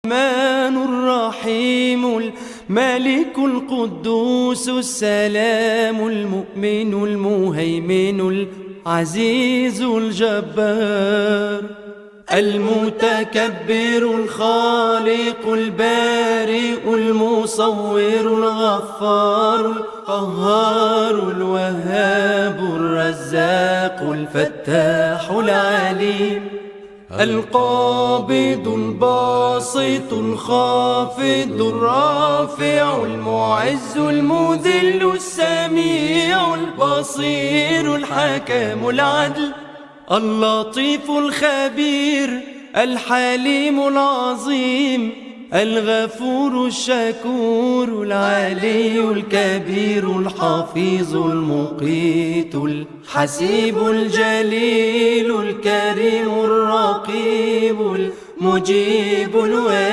الرحمن الرحيم الملك القدوس السلام المؤمن المهيمن العزيز الجبار المتكبر الخالق البارئ المصور الغفار القهار الوهاب الرزاق الفتاح العليم القابض الباسط الخافض الرافع المعز المذل السميع البصير الحكم العدل اللطيف الخبير الحليم العظيم الغفور الشكور العلي الكبير الحفيظ المقيت الحسيب الجليل الكريم الرقيب المجيب الوارث